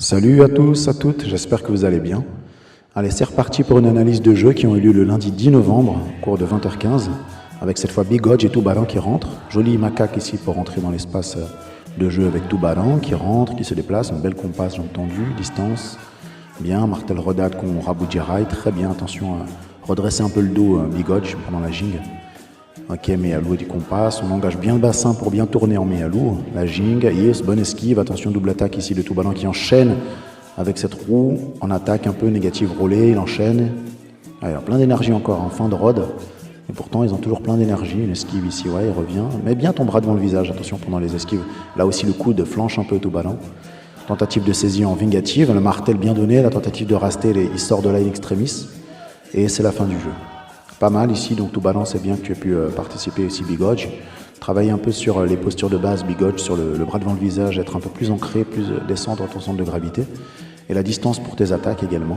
Salut à tous, à toutes, j'espère que vous allez bien. Allez, c'est reparti pour une analyse de jeux qui ont eu lieu le lundi 10 novembre, au cours de 20h15, avec cette fois Bigodj et Toubaran qui rentrent. Joli macaque ici pour rentrer dans l'espace de jeu avec Toubaran qui rentre, qui se déplace, une belle compasse, j'ai entendu, distance, bien, Martel Rodad qu'on Raboudjiraï, très bien, attention à redresser un peu le dos Bigodj pendant la jing. Ok, Méalou du compas, on engage bien le bassin pour bien tourner en Méalou. La jing, yes, bonne esquive, attention double attaque ici de Toubaran qui enchaîne avec cette roue en attaque un peu négative roulée, il enchaîne. Ah, il a plein d'énergie encore en fin de rod. Et pourtant, ils ont toujours plein d'énergie. Une esquive ici, ouais, il revient. Mets bien ton bras devant le visage, attention pendant les esquives. Là aussi, le coude flanche un peu Toubaran. Tentative de saisie en vingative, le martel bien donné, la tentative de raster, il sort de là in extremis. Et c'est la fin du jeu. Pas mal ici, donc Toubaran, c'est bien que tu aies pu participer ici Bigodj. Travailler un peu sur les postures de base Bigodj, sur le bras devant le visage, être un peu plus ancré, plus descendre ton centre de gravité. Et la distance pour tes attaques également.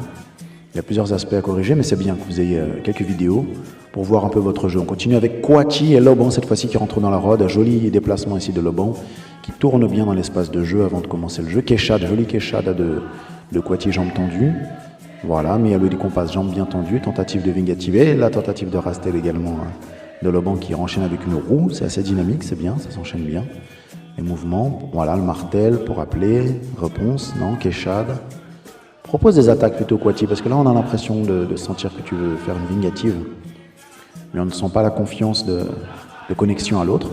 Il y a plusieurs aspects à corriger, mais c'est bien que vous ayez quelques vidéos pour voir un peu votre jeu. On continue avec Kouachi et Loban, cette fois-ci qui rentre dans la rod. Joli déplacement ici de Loban, qui tourne bien dans l'espace de jeu avant de commencer le jeu. Keshad, joli Keshad de Kouachi, jambes tendues. Voilà, Méalou du compas, jambes bien tendues. Tentative de vingative et la tentative de rastel également de Loban qui enchaîne avec une roue. C'est assez dynamique, c'est bien, ça s'enchaîne bien. Les mouvements, voilà, le martel pour appeler, réponse, non, Keshad. Propose des attaques plutôt Kouachi, parce que là on a l'impression de sentir que tu veux faire une vingative, mais on ne sent pas la confiance de connexion à l'autre,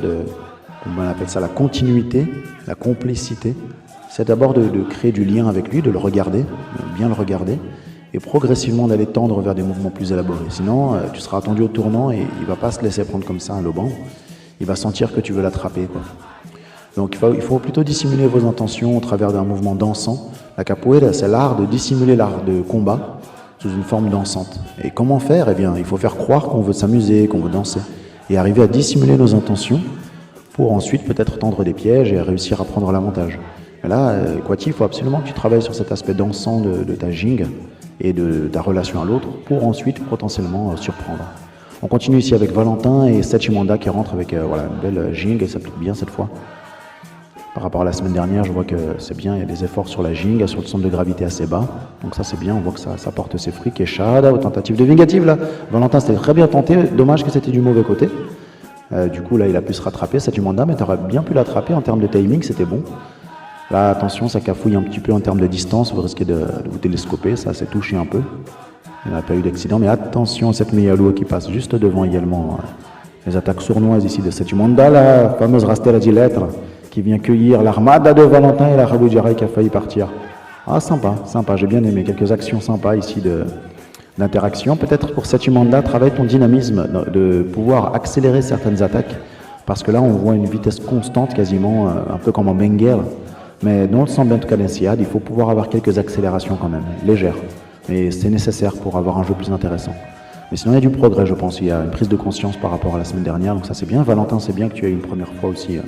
on appelle ça la continuité, la complicité. C'est d'abord de créer du lien avec lui, de le regarder, de bien le regarder, et progressivement d'aller tendre vers des mouvements plus élaborés. Sinon, tu seras attendu au tournant et il ne va pas se laisser prendre comme ça un Loban. Il va sentir que tu veux l'attraper, quoi. Donc il faut plutôt dissimuler vos intentions au travers d'un mouvement dansant. La capoeira, c'est l'art de dissimuler l'art de combat sous une forme dansante. Et comment faire? Eh bien, il faut faire croire qu'on veut s'amuser, qu'on veut danser, et arriver à dissimuler nos intentions pour ensuite peut-être tendre des pièges et réussir à prendre l'avantage. Et là, Kouachi, il faut absolument que tu travailles sur cet aspect dansant de ta jing et de ta relation à l'autre pour ensuite potentiellement surprendre. On continue ici avec Valentin et Sachimanda qui rentre avec voilà, une belle jing, elle s'applique bien cette fois. Par rapport à la semaine dernière, je vois que c'est bien, il y a des efforts sur la jing, sur le centre de gravité assez bas. Donc ça c'est bien, on voit que ça porte ses fruits. Keshad, aux tentatives de vingative là. Valentin c'était très bien tenté, dommage que c'était du mauvais côté. Du coup là il a pu se rattraper, Sachimanda, mais tu aurais bien pu l'attraper en termes de timing, c'était bon. Là attention, ça cafouille un petit peu en termes de distance, vous risquez de vous télescoper, ça s'est touché un peu. Il n'y a pas eu d'accident, mais attention à cette Méalou qui passe juste devant également les attaques sournoises ici de Sachimanda, la fameuse Rastera di Lettre, qui vient cueillir l'armada de Valentin et la Raboudjiraï qui a failli partir. Ah, sympa, sympa, j'ai bien aimé. Quelques actions sympas ici d'interaction. Peut-être pour Sachimanda, travaille ton dynamisme de pouvoir accélérer certaines attaques, parce que là, on voit une vitesse constante, quasiment, un peu comme en Benguel. Mais dans le Sambent Cadenciade, il faut pouvoir avoir quelques accélérations quand même, légères. Mais c'est nécessaire pour avoir un jeu plus intéressant. Mais sinon, il y a du progrès, je pense. Il y a une prise de conscience par rapport à la semaine dernière, donc ça c'est bien. Valentin, c'est bien que tu aies une première fois aussi.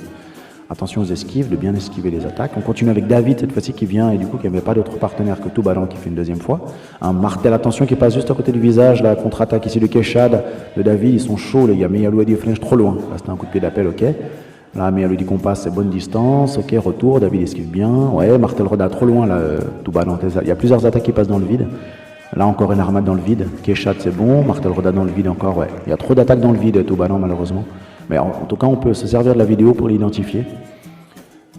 Attention aux esquives, de bien esquiver les attaques. On continue avec David, cette fois-ci, qui vient, et du coup, qui n'avait pas d'autre partenaire que Toubaran, qui fait une deuxième fois. Un martel, attention, qui passe juste à côté du visage, la contre-attaque ici de Keshad, de David, ils sont chauds, les gars. Méalou a dit flinche trop loin. Là, c'était un coup de pied d'appel, ok. Là, Méalou dit qu'on passe, c'est bonne distance, ok, retour, David esquive bien. Ouais, Martel Roda trop loin, là, Toubaran. Il y a plusieurs attaques qui passent dans le vide. Là, encore une armade dans le vide. Keshad, c'est bon. Martel Roda dans le vide encore, ouais. Il y a trop d'attaques dans le vide, Toubaran, malheureusement. Mais en tout cas, on peut se servir de la vidéo pour l'identifier.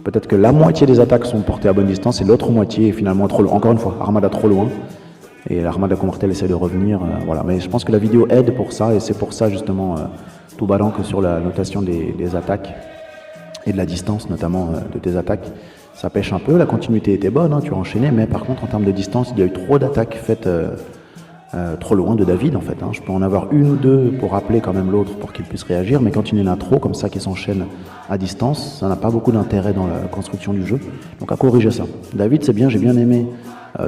Peut-être que la moitié des attaques sont portées à bonne distance et l'autre moitié est finalement trop loin. Encore une fois, Armada trop loin. Et l'Armada Comortel essaie de revenir. Voilà. Mais je pense que la vidéo aide pour ça. Et c'est pour ça, justement, Toubaran, que sur la notation des attaques et de la distance, notamment de tes attaques, ça pêche un peu. La continuité était bonne, hein, tu as enchaîné. Mais par contre, en termes de distance, il y a eu trop d'attaques faites trop loin de David, en fait. Hein. Je peux en avoir une ou deux pour rappeler quand même l'autre pour qu'il puisse réagir. Mais quand il y en a trop, comme ça, qui s'enchaînent à distance, ça n'a pas beaucoup d'intérêt dans la construction du jeu. Donc à corriger ça. David, c'est bien, j'ai bien aimé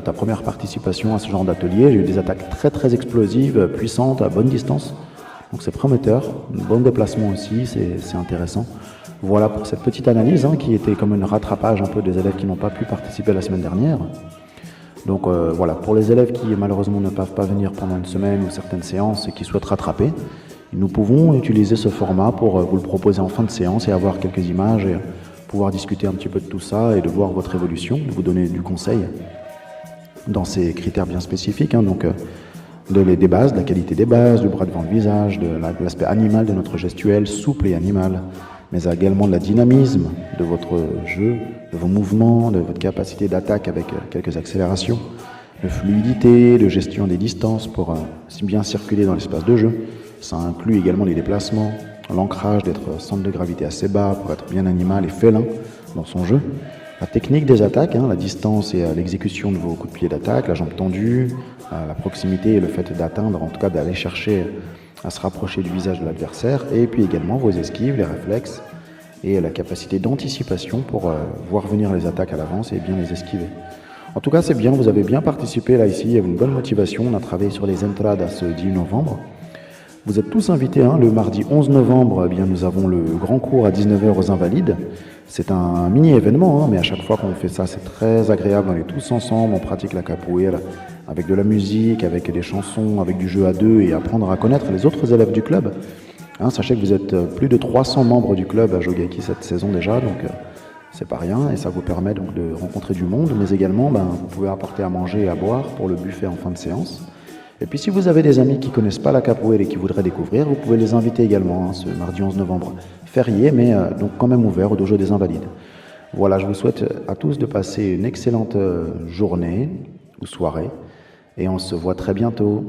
ta première participation à ce genre d'atelier. J'ai eu des attaques très très explosives, puissantes, à bonne distance. Donc c'est prometteur. Un bon déplacement aussi, c'est intéressant. Voilà pour cette petite analyse hein, qui était comme un rattrapage un peu des élèves qui n'ont pas pu participer la semaine dernière. Donc voilà, pour les élèves qui malheureusement ne peuvent pas venir pendant une semaine ou certaines séances et qui souhaitent rattraper, nous pouvons utiliser ce format pour vous le proposer en fin de séance et avoir quelques images pouvoir discuter un petit peu de tout ça et de voir votre évolution, de vous donner du conseil dans ces critères bien spécifiques, donc des bases, de la qualité des bases, du bras devant le visage, de l'aspect animal de notre gestuelle, souple et animal, mais également de la dynamisme de votre jeu, de vos mouvements, de votre capacité d'attaque avec quelques accélérations, de fluidité, de gestion des distances pour bien circuler dans l'espace de jeu. Ça inclut également les déplacements, l'ancrage, d'être centre de gravité assez bas pour être bien animal et félin dans son jeu. La technique des attaques, la distance et l'exécution de vos coups de pied d'attaque, la jambe tendue, la proximité et le fait d'atteindre, en tout cas d'aller chercher à se rapprocher du visage de l'adversaire, et puis également vos esquives, les réflexes et la capacité d'anticipation pour voir venir les attaques à l'avance et bien les esquiver. En tout cas, c'est bien, vous avez bien participé là ici, il y avait une bonne motivation, on a travaillé sur les entradas ce 10 novembre. Vous êtes tous invités, le mardi 11 novembre, nous avons le grand cours à 19h aux Invalides. C'est un mini-événement, mais à chaque fois qu'on fait ça, c'est très agréable, on est tous ensemble, on pratique la capoeira avec de la musique, avec des chansons, avec du jeu à deux et apprendre à connaître les autres élèves du club. Sachez que vous êtes plus de 300 membres du club à Jogaki cette saison déjà, donc c'est pas rien et ça vous permet donc de rencontrer du monde, mais également vous pouvez apporter à manger et à boire pour le buffet en fin de séance. Et puis si vous avez des amis qui ne connaissent pas la capoeira et qui voudraient découvrir, vous pouvez les inviter également ce mardi 11 novembre, férié, mais donc quand même ouvert au Dojo des Invalides. Voilà, je vous souhaite à tous de passer une excellente journée ou soirée, et on se voit très bientôt.